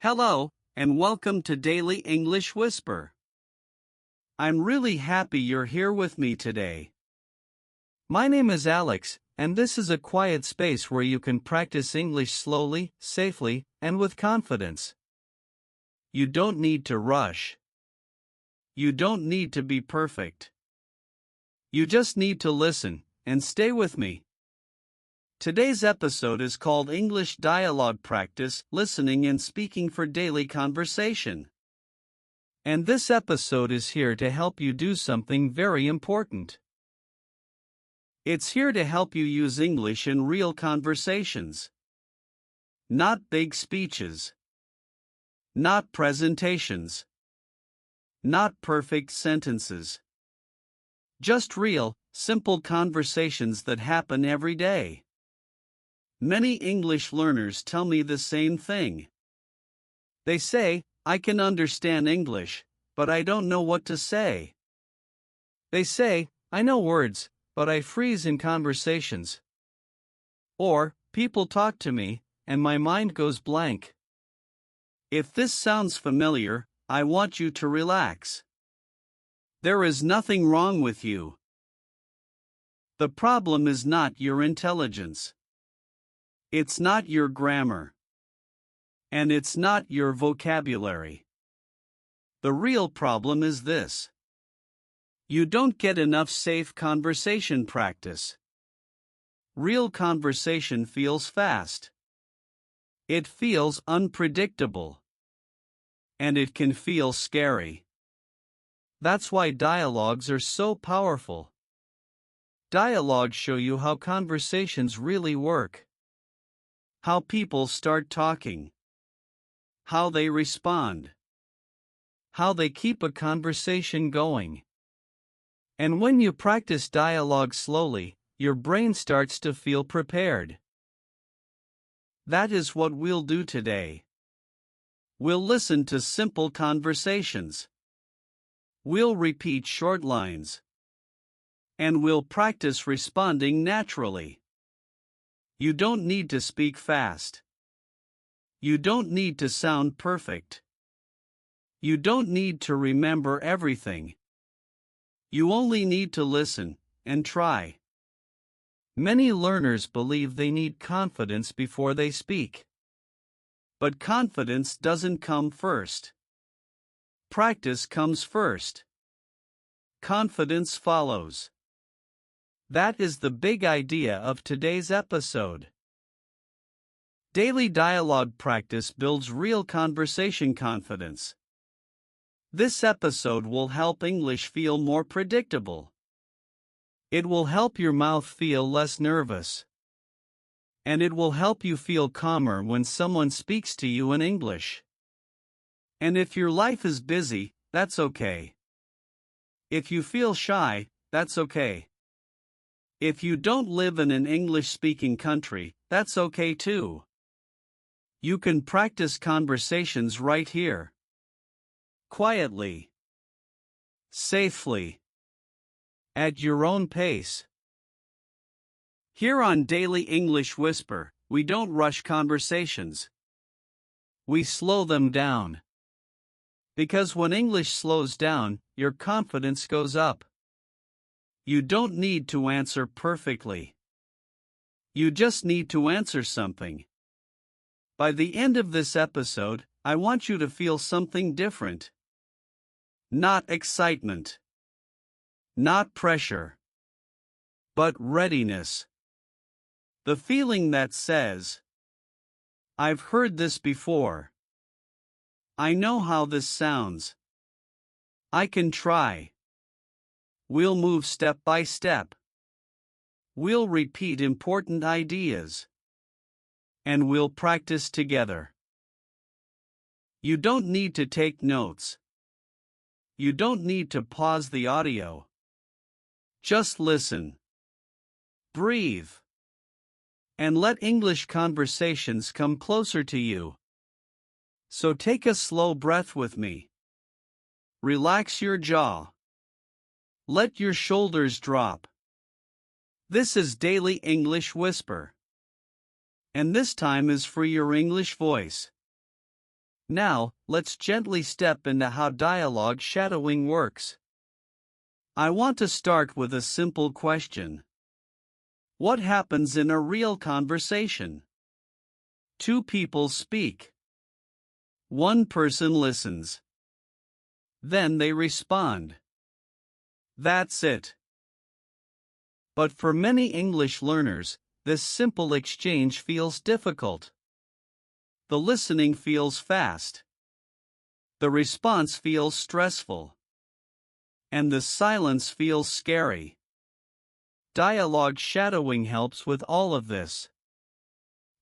Hello, and welcome to Daily English Whisper. I'm really happy you're here with me today. My name is Alex, and this is a quiet space where you can practice English slowly, safely, and with confidence. You don't need to rush. You don't need to be perfect. You just need to listen, and stay with me. Today's episode is called English Dialogue Practice, Listening and Speaking for Daily Conversation. And this episode is here to help you do something very important. It's here to help you use English in real conversations. Not big speeches. Not presentations. Not perfect sentences. Just real, simple conversations that happen every day. Many English learners tell me the same thing. They say, I can understand English, but I don't know what to say. They say, I know words, but I freeze in conversations. Or, people talk to me, and my mind goes blank. If this sounds familiar, I want you to relax. There is nothing wrong with you. The problem is not your intelligence. It's not your grammar. And it's not your vocabulary. The real problem is this. You don't get enough safe conversation practice. Real conversation feels fast. It feels unpredictable. And it can feel scary. That's why dialogues are so powerful. Dialogues show you how conversations really work. How people start talking. How they respond. How they keep a conversation going. And when you practice dialogue slowly, your brain starts to feel prepared. That is what we'll do today. We'll listen to simple conversations. We'll repeat short lines. And we'll practice responding naturally. You don't need to speak fast. You don't need to sound perfect. You don't need to remember everything. You only need to listen and try. Many learners believe they need confidence before they speak. But confidence doesn't come first. Practice comes first. Confidence follows. That is the big idea of today's episode. Daily dialogue practice builds real conversation confidence. This episode will help English feel more predictable. It will help your mouth feel less nervous. And it will help you feel calmer when someone speaks to you in English. And if your life is busy, that's okay. If you feel shy, that's okay. If you don't live in an English-speaking country, that's okay too. You can practice conversations right here. Quietly. Safely. At your own pace. Here on Daily English Whisper, we don't rush conversations. We slow them down. Because when English slows down, your confidence goes up. You don't need to answer perfectly. You just need to answer something. By the end of this episode, I want you to feel something different. Not excitement. Not pressure. But readiness. The feeling that says, I've heard this before. I know how this sounds. I can try. We'll move step by step. We'll repeat important ideas. And we'll practice together. You don't need to take notes. You don't need to pause the audio. Just listen. Breathe. And let English conversations come closer to you. So take a slow breath with me. Relax your jaw. Let your shoulders drop. This is Daily English Whisper. And this time is for your English voice. Now, let's gently step into how dialogue shadowing works. I want to start with a simple question. What happens in a real conversation? Two people speak. One person listens. Then they respond. That's it. But for many English learners, this simple exchange feels difficult. The listening feels fast. The response feels stressful. And the silence feels scary. Dialogue shadowing helps with all of this.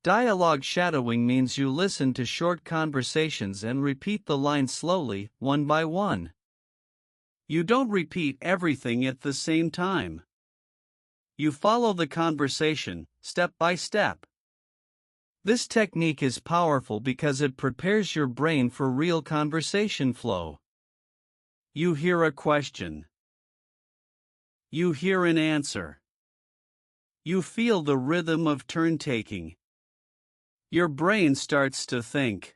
Dialogue shadowing means you listen to short conversations and repeat the lines slowly, one by one. You don't repeat everything at the same time. You follow the conversation, step by step. This technique is powerful because it prepares your brain for real conversation flow. You hear a question. You hear an answer. You feel the rhythm of turn-taking. Your brain starts to think.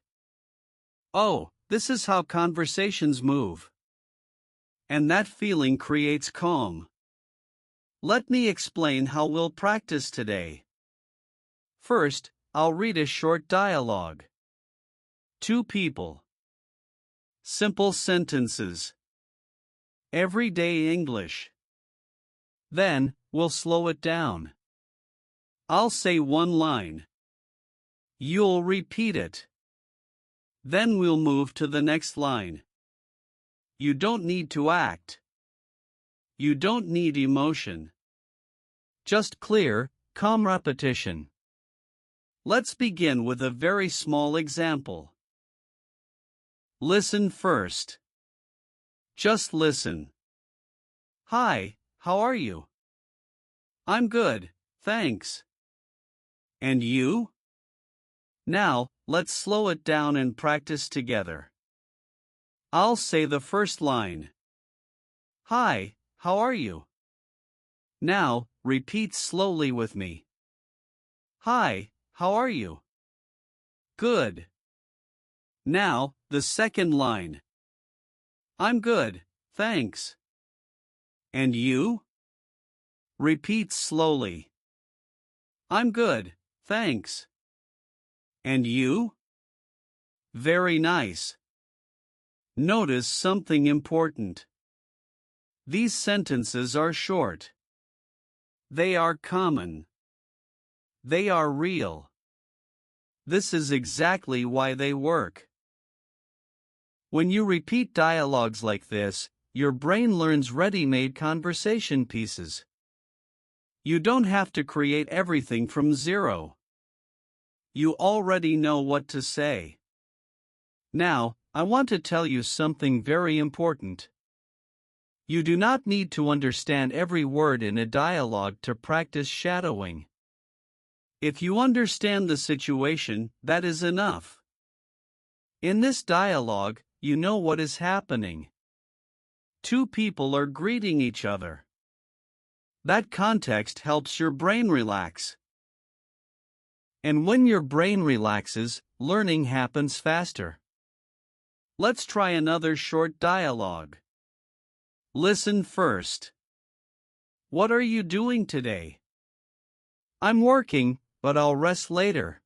Oh, this is how conversations move. And that feeling creates calm. Let me explain how we'll practice today. First, I'll read a short dialogue. Two people. Simple sentences. Everyday English. Then, we'll slow it down. I'll say one line. You'll repeat it. Then we'll move to the next line. You don't need to act. You don't need emotion. Just clear, calm repetition. Let's begin with a very small example. Listen first. Just listen. Hi, how are you? I'm good, thanks. And you? Now, let's slow it down and practice together. I'll say the first line. Hi, how are you? Now, repeat slowly with me. Hi, how are you? Good. Now, the second line. I'm good, thanks. And you? Repeat slowly. I'm good, thanks. And you? Very nice. Notice something important. These sentences are short. They are common. They are real. This is exactly why they work. When you repeat dialogues like this, your brain learns ready-made conversation pieces. You don't have to create everything from zero. You already know what to say. Now, I want to tell you something very important. You do not need to understand every word in a dialogue to practice shadowing. If you understand the situation, that is enough. In this dialogue, you know what is happening. Two people are greeting each other. That context helps your brain relax. And when your brain relaxes, learning happens faster. Let's try another short dialogue. Listen first. What are you doing today? I'm working, but I'll rest later.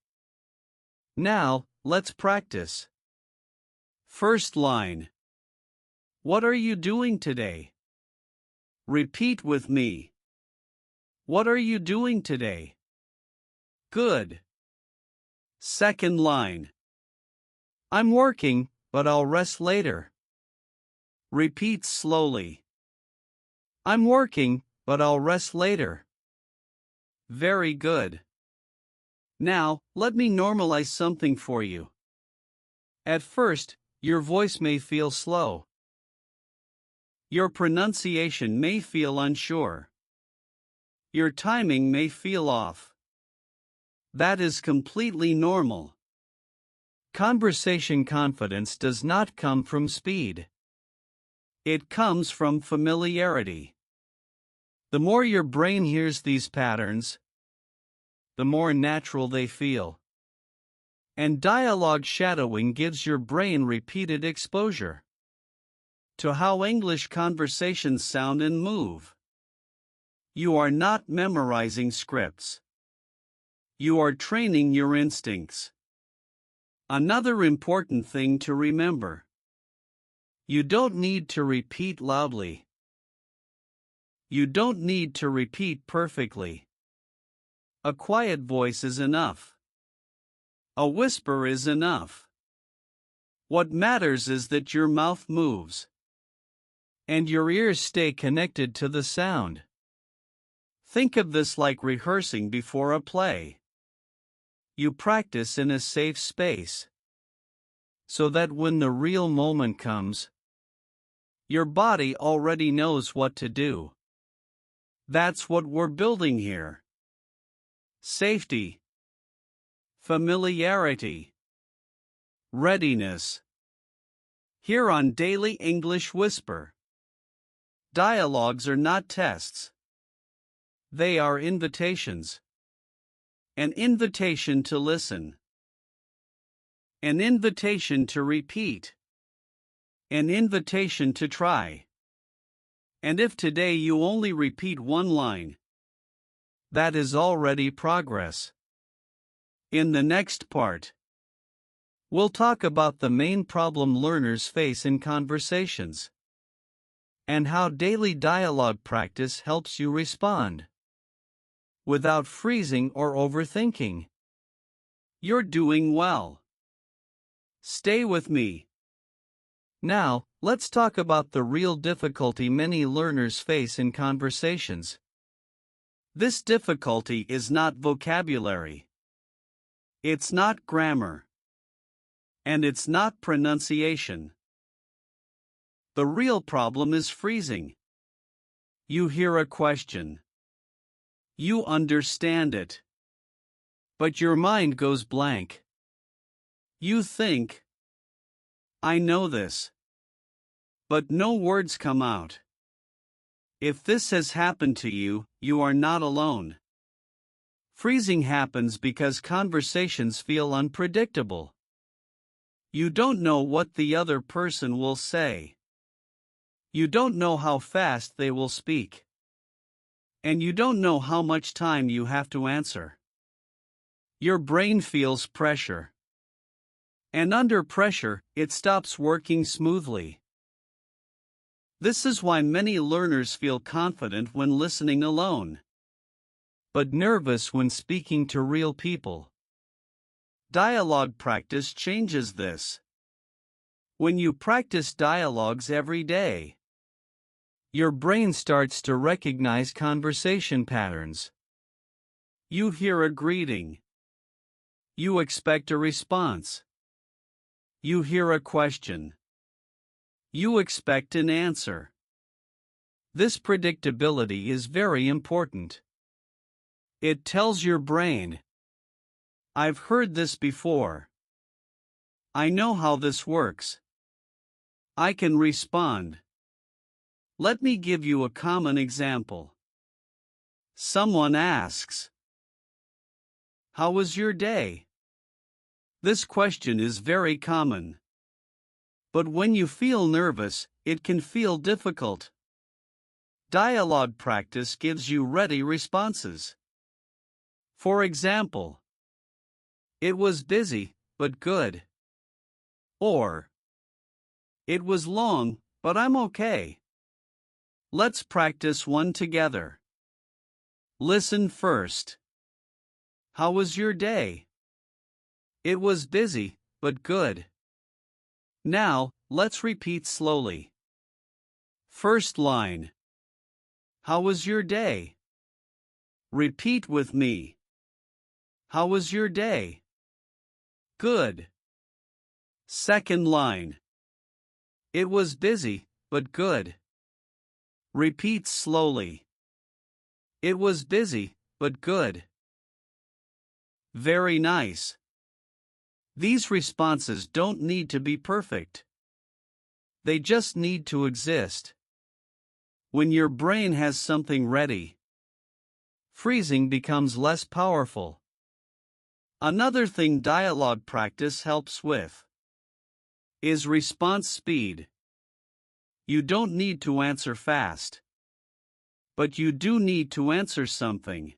Now, let's practice. First line. What are you doing today? Repeat with me. What are you doing today? Good. Second line. I'm working, but I'll rest later. Repeat slowly. I'm working, but I'll rest later. Very good. Now, let me normalize something for you. At first, your voice may feel slow. Your pronunciation may feel unsure. Your timing may feel off. That is completely normal. Conversation confidence does not come from speed. It comes from familiarity. The more your brain hears these patterns, the more natural they feel. And dialogue shadowing gives your brain repeated exposure to how English conversations sound and move. You are not memorizing scripts. You are training your instincts. Another important thing to remember: you don't need to repeat loudly. You don't need to repeat perfectly. A quiet voice is enough. A whisper is enough. What matters is that your mouth moves and your ears stay connected to the sound. Think of this like rehearsing before a play. You practice in a safe space so that when the real moment comes, your body already knows what to do. That's what we're building here. Safety, familiarity, readiness. Here on Daily English Whisper, dialogues are not tests. They are invitations. An invitation to listen. An invitation to repeat. An invitation to try. And if today you only repeat one line, that is already progress. In the next part, we'll talk about the main problem learners face in conversations and how daily dialogue practice helps you respond without freezing or overthinking. You're doing well. Stay with me. Now, let's talk about the real difficulty many learners face in conversations. This difficulty is not vocabulary. It's not grammar. And it's not pronunciation. The real problem is freezing. You hear a question. You understand it. But your mind goes blank. You think, I know this. But no words come out. If this has happened to you, you are not alone. Freezing happens because conversations feel unpredictable. You don't know what the other person will say. You don't know how fast they will speak. And you don't know how much time you have to answer. Your brain feels pressure. And under pressure, it stops working smoothly. This is why many learners feel confident when listening alone, but nervous when speaking to real people. Dialogue practice changes this. When you practice dialogues every day, your brain starts to recognize conversation patterns. You hear a greeting. You expect a response. You hear a question. You expect an answer. This predictability is very important. It tells your brain, I've heard this before. I know how this works. I can respond. Let me give you a common example. Someone asks, how was your day? This question is very common. But when you feel nervous, it can feel difficult. Dialogue practice gives you ready responses. For example, it was busy, but good. Or, it was long, but I'm okay. Let's practice one together. Listen first. How was your day? It was busy, but good. Now, let's repeat slowly. First line. How was your day? Repeat with me. How was your day? Good. Second line. It was busy, but good. Repeat slowly. It was busy, but good. Very nice. These responses don't need to be perfect. They just need to exist. When your brain has something ready, freezing becomes less powerful. Another thing dialogue practice helps with is response speed. You don't need to answer fast, but you do need to answer something.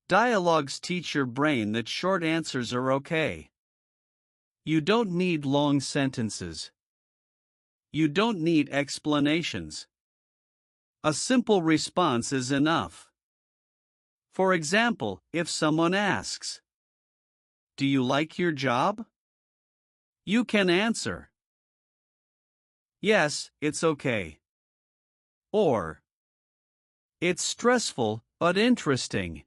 Dialogues teach your brain that short answers are okay. You don't need long sentences. You don't need explanations. A simple response is enough. For example, if someone asks, "Do you like your job?" you can answer, "Yes, it's okay." Or, "It's stressful, but interesting."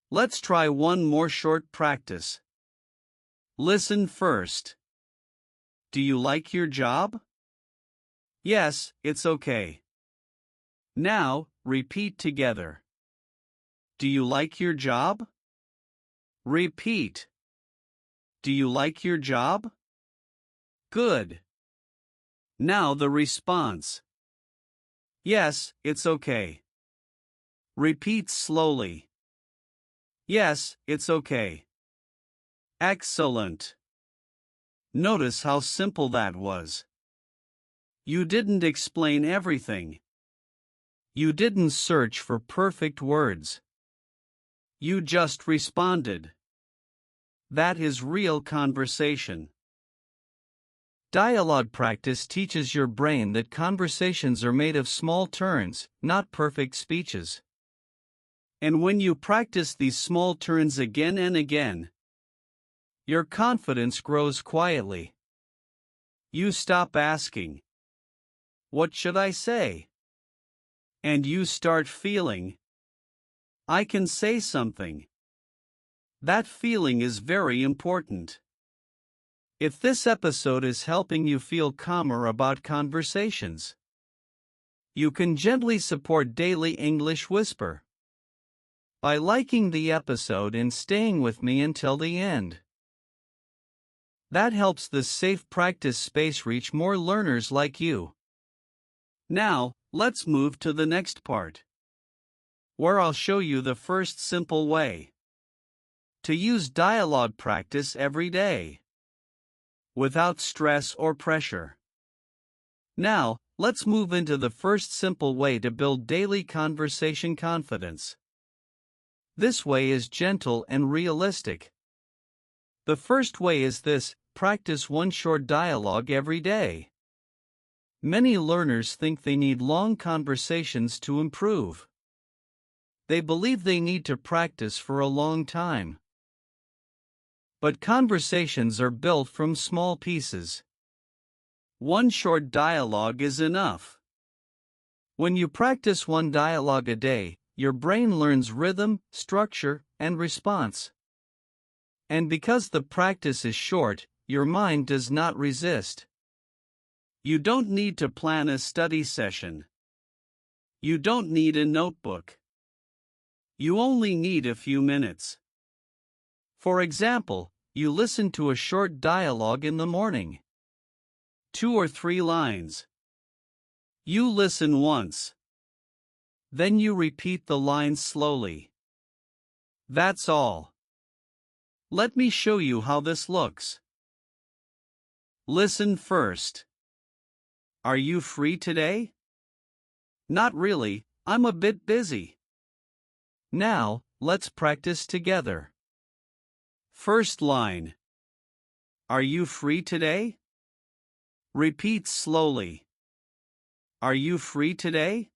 Let's try one more short practice. Listen first. Do you like your job? Yes, it's okay. Now, repeat together. Do you like your job? Repeat. Do you like your job? Good. Now the response. Yes, it's okay. Repeat slowly. Yes, it's okay. Excellent. Notice how simple that was. You didn't explain everything. You didn't search for perfect words. You just responded. That is real conversation. Dialogue practice teaches your brain that conversations are made of small turns, not perfect speeches. And when you practice these small turns again and again, your confidence grows quietly. You stop asking, "What should I say?" And you start feeling, "I can say something." That feeling is very important. If this episode is helping you feel calmer about conversations, you can gently support Daily English Whisper by liking the episode and staying with me until the end. That helps this safe practice space reach more learners like you. Now, let's move to the next part, where I'll show you the first simple way to use dialogue practice every day, without stress or pressure. Now, let's move into the first simple way to build daily conversation confidence. This way is gentle and realistic. The first way is this: practice one short dialogue every day. Many learners think they need long conversations to improve. They believe they need to practice for a long time. But conversations are built from small pieces. One short dialogue is enough. When you practice one dialogue a day, your brain learns rhythm, structure, and response. And because the practice is short, your mind does not resist. You don't need to plan a study session. You don't need a notebook. You only need a few minutes. For example, you listen to a short dialogue in the morning. 2 or 3 lines. You listen once. Then you repeat the lines slowly. That's all. Let me show you how this looks. Listen first. Are you free today? Not really, I'm a bit busy. Now, let's practice together. First line. Are you free today? Repeat slowly. Are you free today?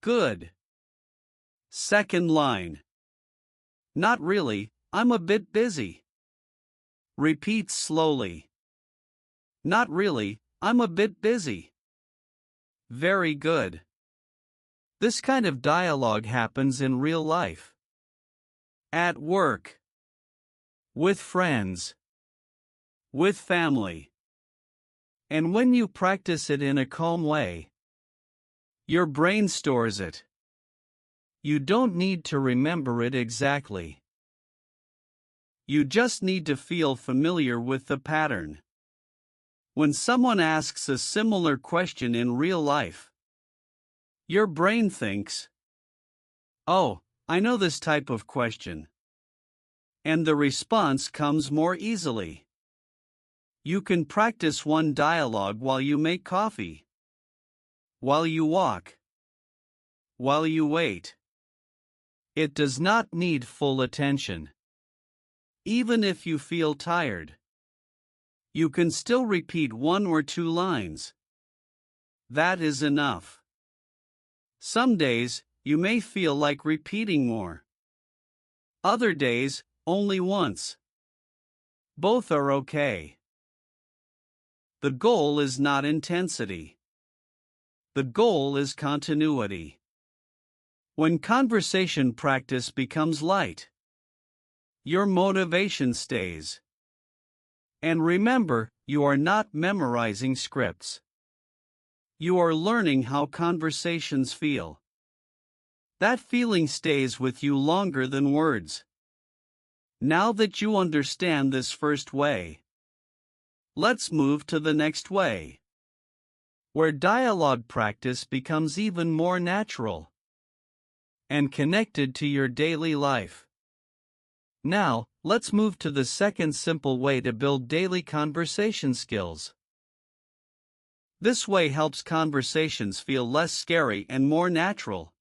Good. Second line. Not really, I'm a bit busy. Repeat slowly. Not really, I'm a bit busy. Very good. This kind of dialogue happens in real life. At work. With friends. With family. And when you practice it in a calm way, your brain stores it. You don't need to remember it exactly. You just need to feel familiar with the pattern. When someone asks a similar question in real life, your brain thinks, "Oh, I know this type of question." and the response comes more easily. You can practice one dialogue while you make coffee, while you walk, while you wait. It does not need full attention. Even if you feel tired, you can still repeat 1 or 2 lines. That is enough. Some days, you may feel like repeating more. Other days, only once. Both are okay. The goal is not intensity. The goal is continuity. When conversation practice becomes light, your motivation stays. And remember, you are not memorizing scripts. You are learning how conversations feel. That feeling stays with you longer than words. Now that you understand this first way, let's move to the next way, where dialogue practice becomes even more natural and connected to your daily life. Now, let's move to the second simple way to build daily conversation skills. This way helps conversations feel less scary and more natural.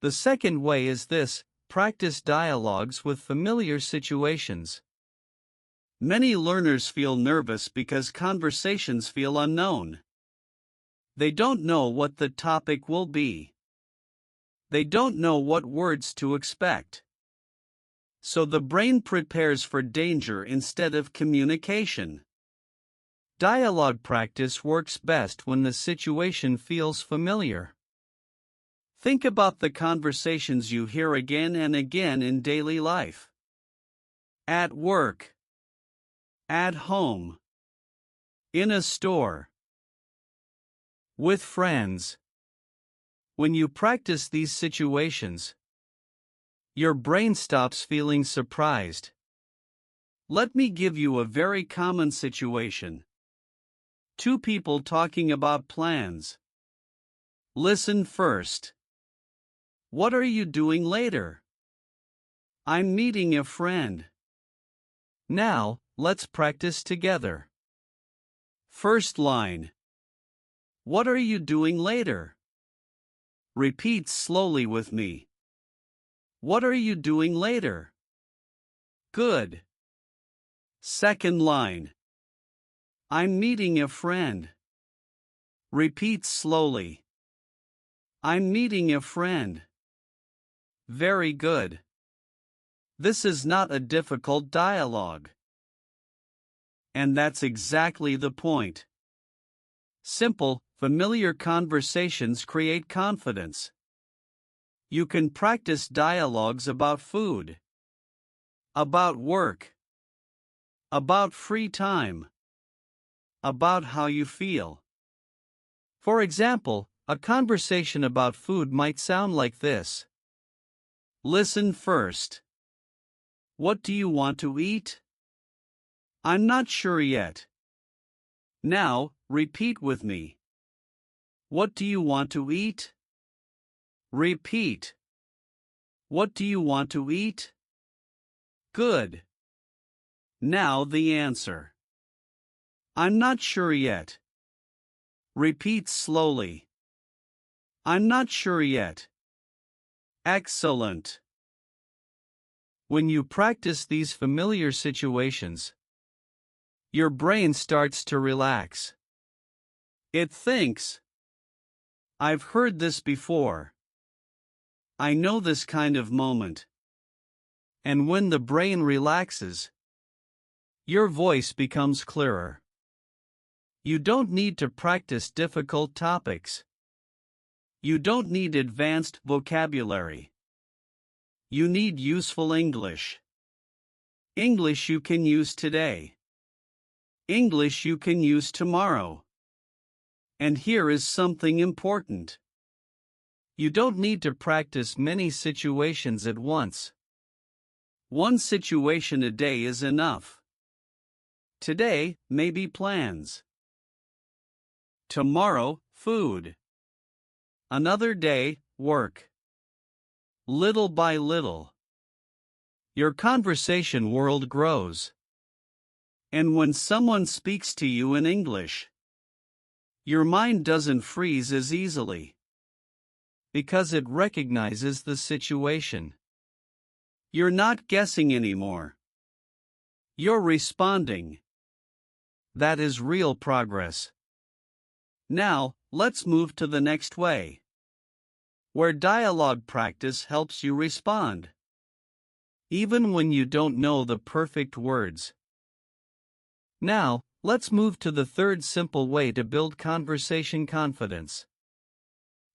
The second way is this: practice dialogues with familiar situations. Many learners feel nervous because conversations feel unknown. They don't know what the topic will be. They don't know what words to expect. So the brain prepares for danger instead of communication. Dialogue practice works best when the situation feels familiar. Think about the conversations you hear again and again in daily life. At work. At home. In a store. With friends. When you practice these situations, your brain stops feeling surprised. Let me give you a very common situation. 2 people talking about plans. Listen first. What are you doing later? I'm meeting a friend. Now, let's practice together. First line. What are you doing later? Repeat slowly with me. What are you doing later? Good. Second line. I'm meeting a friend. Repeat slowly. I'm meeting a friend. Very good. This is not a difficult dialogue. And that's exactly the point. Simple, familiar conversations create confidence. You can practice dialogues about food, about work, about free time, about how you feel. For example, a conversation about food might sound like this. Listen first. What do you want to eat? I'm not sure yet. Now, repeat with me. What do you want to eat? Repeat. What do you want to eat? Good. Now the answer. I'm not sure yet. Repeat slowly. I'm not sure yet. Excellent. When you practice these familiar situations, your brain starts to relax. It thinks, I've heard this before. I know this kind of moment. And when the brain relaxes, your voice becomes clearer. You don't need to practice difficult topics. You don't need advanced vocabulary. You need useful English. English you can use today. English you can use tomorrow. And here is something important. You don't need to practice many situations at once. One situation a day is enough. Today, maybe plans. Tomorrow, food. Another day, work. Little by little. Your conversation world grows. And when someone speaks to you in English, your mind doesn't freeze as easily because it recognizes the situation. You're not guessing anymore. You're responding. That is real progress. Now, let's move to the next way, where dialogue practice helps you respond, even when you don't know the perfect words. Now, let's move to the third simple way to build conversation confidence.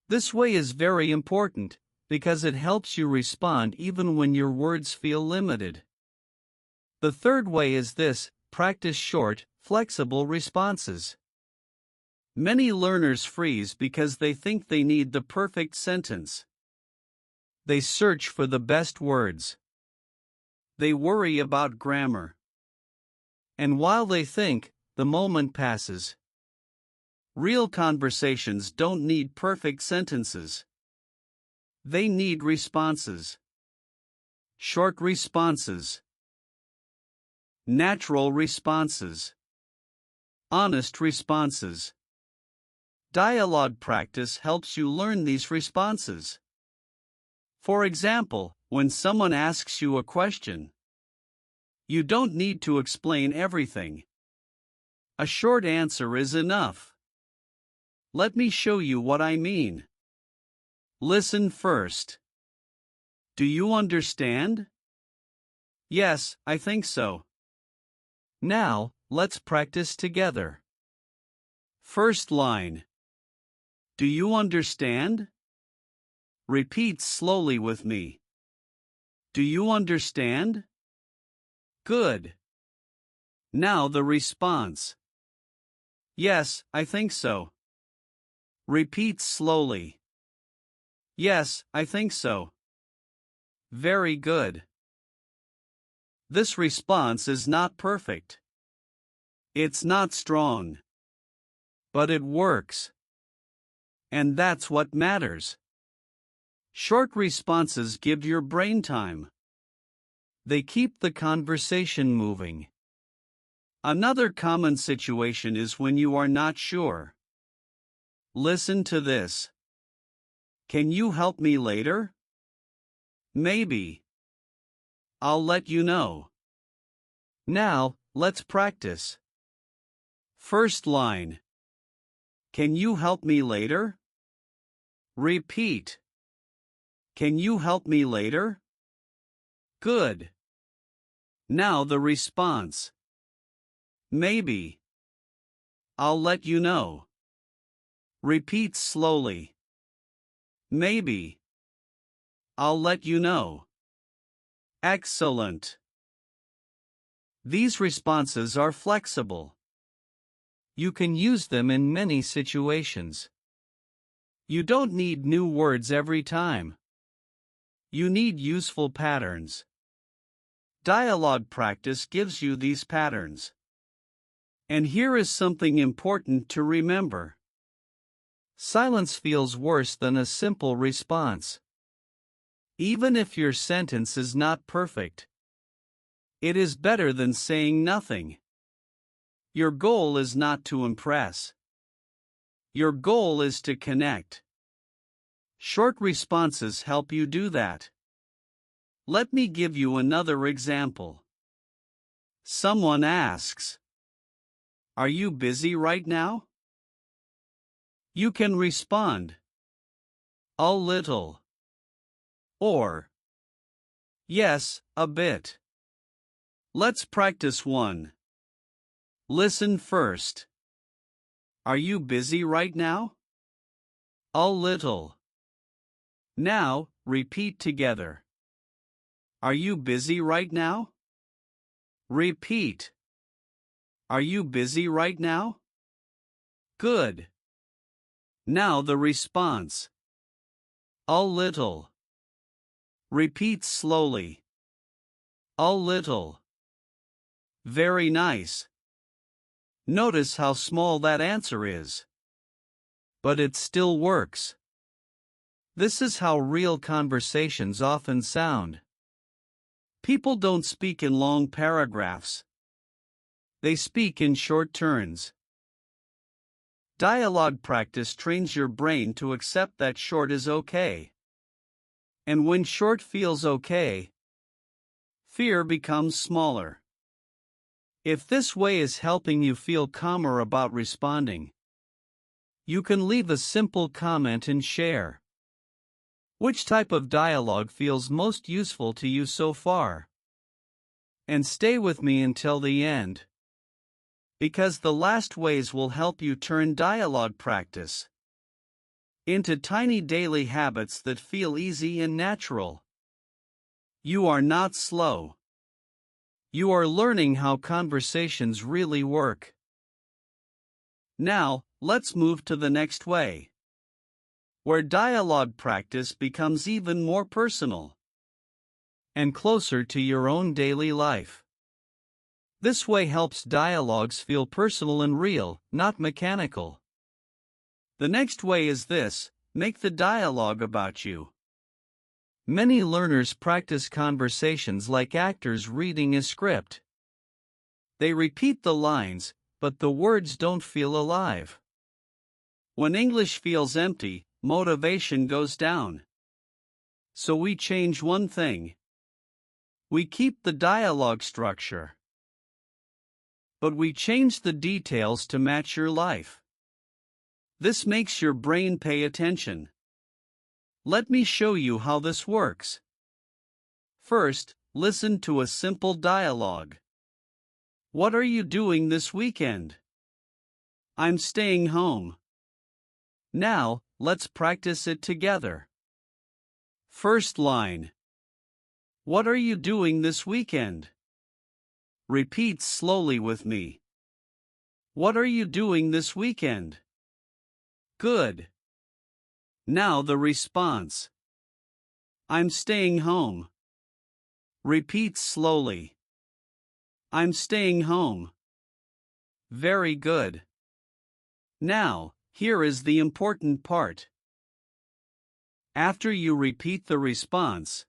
This way is very important because it helps you respond even when your words feel limited. The third way is this: practice short, flexible responses. Many learners freeze because they think they need the perfect sentence. They search for the best words. They worry about grammar. And while they think, the moment passes. Real conversations don't need perfect sentences. They need responses. Short responses. Natural responses. Honest responses. Dialogue practice helps you learn these responses. For example, when someone asks you a question, you don't need to explain everything. A short answer is enough. Let me show you what I mean. Listen first. Do you understand? Yes, I think so. Now, let's practice together. First line. Do you understand? Repeat slowly with me. Do you understand? Good. Now the response. Yes, I think so. Repeat slowly. Yes, I think so. Very good. This response is not perfect. It's not strong. But it works. And that's what matters. Short responses give your brain time. They keep the conversation moving. Another common situation is when you are not sure. Listen to this. Can you help me later? Maybe. I'll let you know. Now, let's practice. First line. Can you help me later? Repeat. Can you help me later? Good. Now the response. Maybe. I'll let you know. Repeat slowly. Maybe. I'll let you know. Excellent. These responses are flexible. You can use them in many situations. You don't need new words every time. You need useful patterns. Dialogue practice gives you these patterns. And here is something important to remember. Silence feels worse than a simple response. Even if your sentence is not perfect, it is better than saying nothing. Your goal is not to impress. Your goal is to connect. Short responses help you do that. Let me give you another example. Someone asks, "Are you busy right now?" You can respond, "A little," or "Yes, a bit." Let's practice one. Listen first. Are you busy right now? A little. Now, repeat together. Are you busy right now? Repeat. Are you busy right now? Good. Now the response. A little. Repeat slowly. A little. Very nice. Notice how small that answer is. But it still works. This is how real conversations often sound. People don't speak in long paragraphs. They speak in short turns. Dialogue practice trains your brain to accept that short is okay. And when short feels okay, fear becomes smaller. If this way is helping you feel calmer about responding, you can leave a simple comment and share. Which type of dialogue feels most useful to you so far? And stay with me until the end, because the last ways will help you turn dialogue practice into tiny daily habits that feel easy and natural. You are not slow. You are learning how conversations really work. Now, let's move to the next way, where dialogue practice becomes even more personal and closer to your own daily life. This way helps dialogues feel personal and real, not mechanical. The next way is this: make the dialogue about you. Many learners practice conversations like actors reading a script. They repeat the lines, but the words don't feel alive. When English feels empty, motivation goes down. So we change one thing. We keep the dialogue structure, but we change the details to match your life. This makes your brain pay attention. Let me show you how this works. First, listen to a simple dialogue. What are you doing this weekend? I'm staying home. Now, let's practice it together. First line. What are you doing this weekend? Repeat slowly with me. What are you doing this weekend? Good. Now the response. I'm staying home. Repeat slowly. I'm staying home. Very good. Now, here is the important part. After you repeat the response,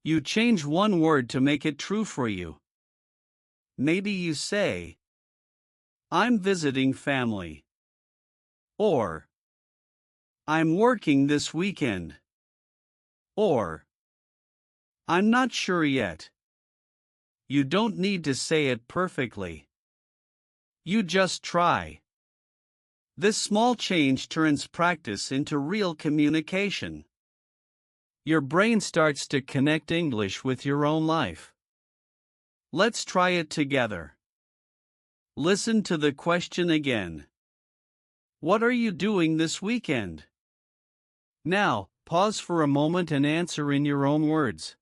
you change one word to make it true for you. Maybe you say, I'm visiting family. Or, I'm working this weekend. Or, I'm not sure yet. You don't need to say it perfectly. You just try. This small change turns practice into real communication. Your brain starts to connect English with your own life. Let's try it together. Listen to the question again. What are you doing this weekend? Now, pause for a moment and answer in your own words.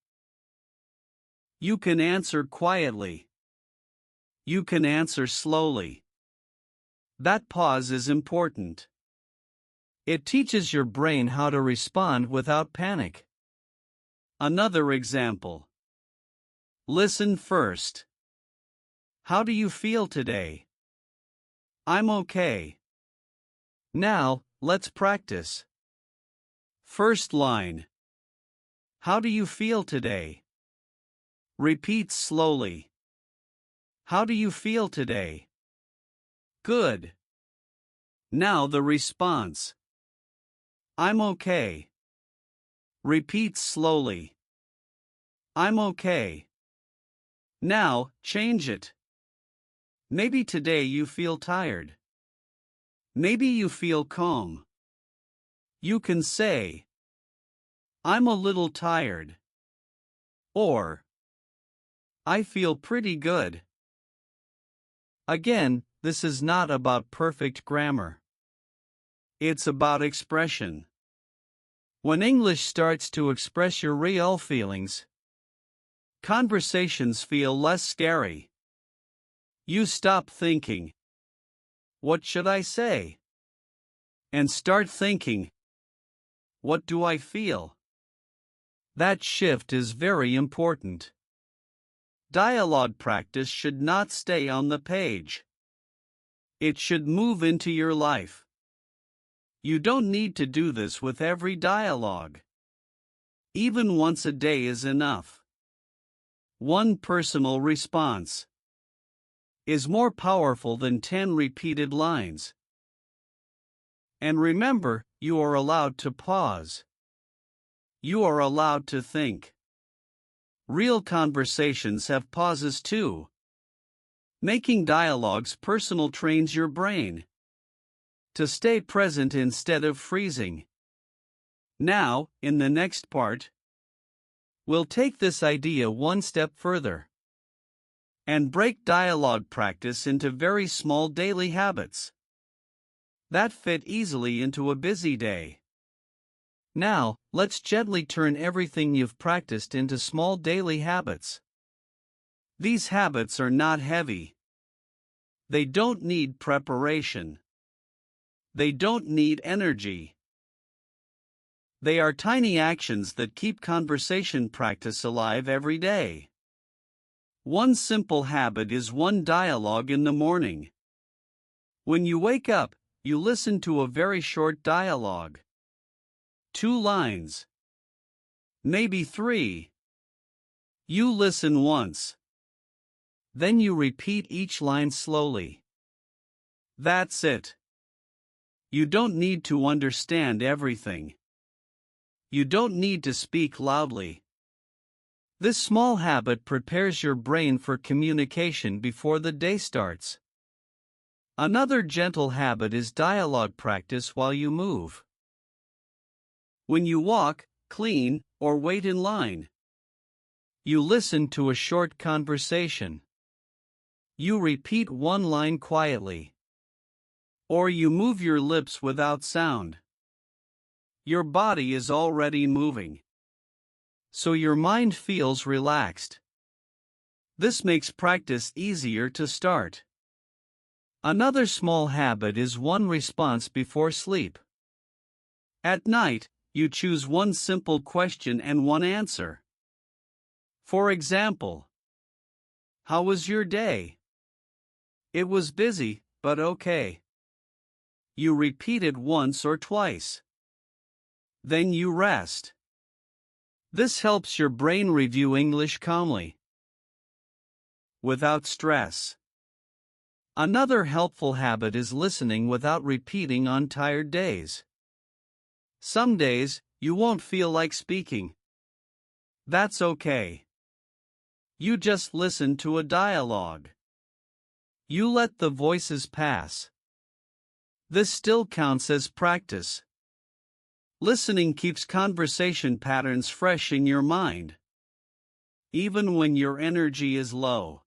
You can answer quietly. You can answer slowly. That pause is important. It teaches your brain how to respond without panic. Another example. Listen first. How do you feel today? I'm okay. Now, let's practice. First line. How do you feel today? Repeat slowly. How do you feel today? Good. Now the response. I'm okay. Repeat slowly. I'm okay. Now, change it. Maybe today you feel tired. Maybe you feel calm. You can say, I'm a little tired. Or, I feel pretty good. Again, this is not about perfect grammar. It's about expression. When English starts to express your real feelings, conversations feel less scary. You stop thinking, what should I say? And start thinking, what do I feel? That shift is very important. Dialogue practice should not stay on the page. It should move into your life. You don't need to do this with every dialogue. Even once a day is enough. One personal response is more powerful than 10 repeated lines. And remember, you are allowed to pause. You are allowed to think. Real conversations have pauses too. Making dialogues personal trains your brain to stay present instead of freezing. Now, in the next part, we'll take this idea one step further and break dialogue practice into very small daily habits that fit easily into a busy day. Now, let's gently turn everything you've practiced into small daily habits. These habits are not heavy. They don't need preparation. They don't need energy. They are tiny actions that keep conversation practice alive every day. One simple habit is one dialogue in the morning. When you wake up, you listen to a very short dialogue. 2 lines. Maybe 3. You listen once. Then you repeat each line slowly. That's it. You don't need to understand everything. You don't need to speak loudly. This small habit prepares your brain for communication before the day starts. Another gentle habit is dialogue practice while you move. When you walk, clean, or wait in line, you listen to a short conversation. You repeat one line quietly. Or you move your lips without sound. Your body is already moving, so your mind feels relaxed. This makes practice easier to start. Another small habit is one response before sleep. At night, you choose one simple question and one answer. For example, how was your day? It was busy, but okay. You repeat it once or twice. Then you rest. This helps your brain review English calmly, without stress. Another helpful habit is listening without repeating on tired days. Some days, you won't feel like speaking. That's okay. You just listen to a dialogue. You let the voices pass. This still counts as practice. Listening keeps conversation patterns fresh in your mind, even when your energy is low.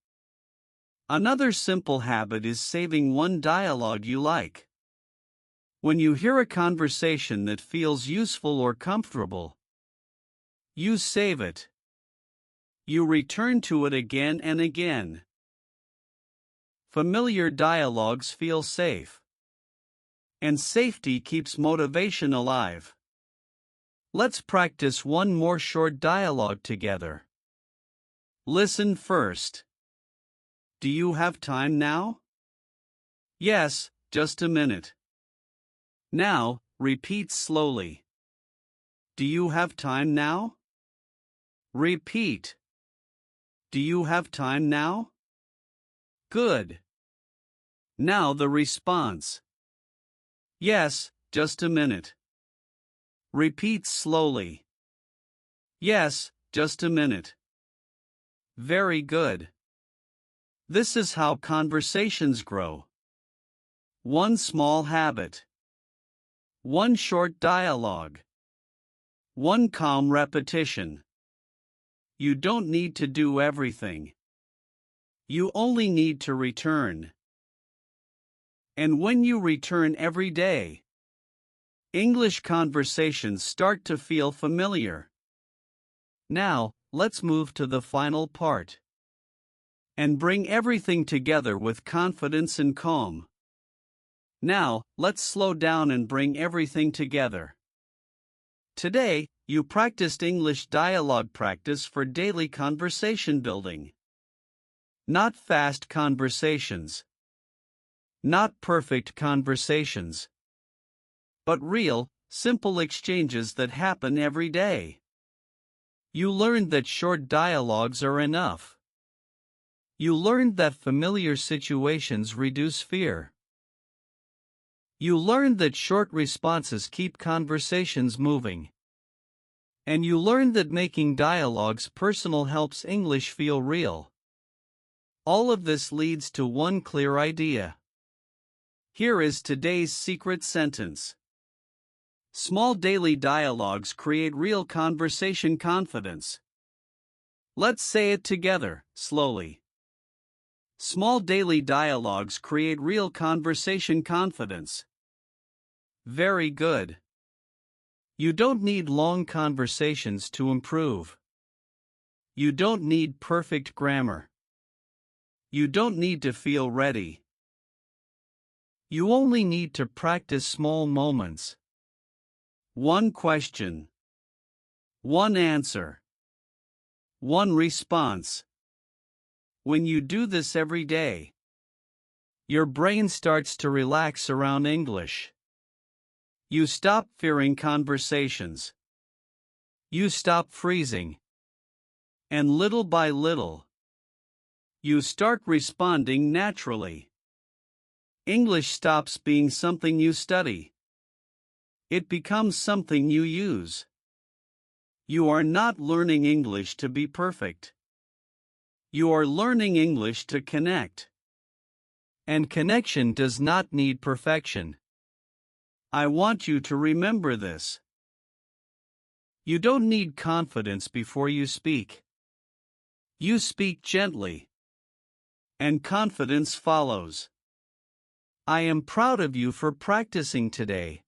Another simple habit is saving one dialogue you like. When you hear a conversation that feels useful or comfortable, you save it. You return to it again and again. Familiar dialogues feel safe, and safety keeps motivation alive. Let's practice one more short dialogue together. Listen first. Do you have time now? Yes, just a minute. Now, repeat slowly. Do you have time now? Repeat. Do you have time now? Good. Now the response. Yes, just a minute. Repeat slowly. Yes, just a minute. Very good. This is how conversations grow. One small habit. One short dialogue. One calm repetition. You don't need to do everything. You only need to return. And when you return every day, English conversations start to feel familiar. Now, let's move to the final part and bring everything together with confidence and calm. Now, let's slow down and bring everything together. Today, you practiced English dialogue practice for daily conversation building. Not fast conversations. Not perfect conversations. But real, simple exchanges that happen every day. You learned that short dialogues are enough. You learned that familiar situations reduce fear. You learned that short responses keep conversations moving. And you learned that making dialogues personal helps English feel real. All of this leads to one clear idea. Here is today's secret sentence. Small daily dialogues create real conversation confidence. Let's say it together, slowly. Small daily dialogues create real conversation confidence. Very good. You don't need long conversations to improve. You don't need perfect grammar. You don't need to feel ready. You only need to practice small moments. One question. One answer. One response. When you do this every day, your brain starts to relax around English. You stop fearing conversations. You stop freezing. And little by little, you start responding naturally. English stops being something you study. It becomes something you use. You are not learning English to be perfect. You are learning English to connect. And connection does not need perfection. I want you to remember this. You don't need confidence before you speak. You speak gently. And confidence follows. I am proud of you for practicing today.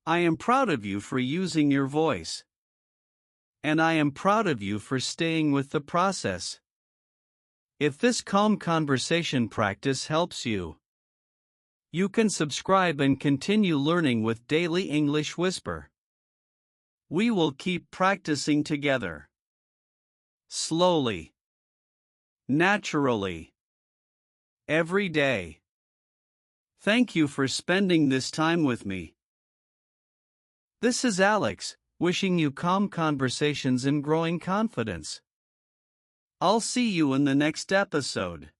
I am proud of you for using your voice. And I am proud of you for staying with the process. If this calm conversation practice helps you, you can subscribe and continue learning with Daily English Whisper. We will keep practicing together. Slowly. Naturally. Every day. Thank you for spending this time with me. This is Alex, wishing you calm conversations and growing confidence. I'll see you in the next episode.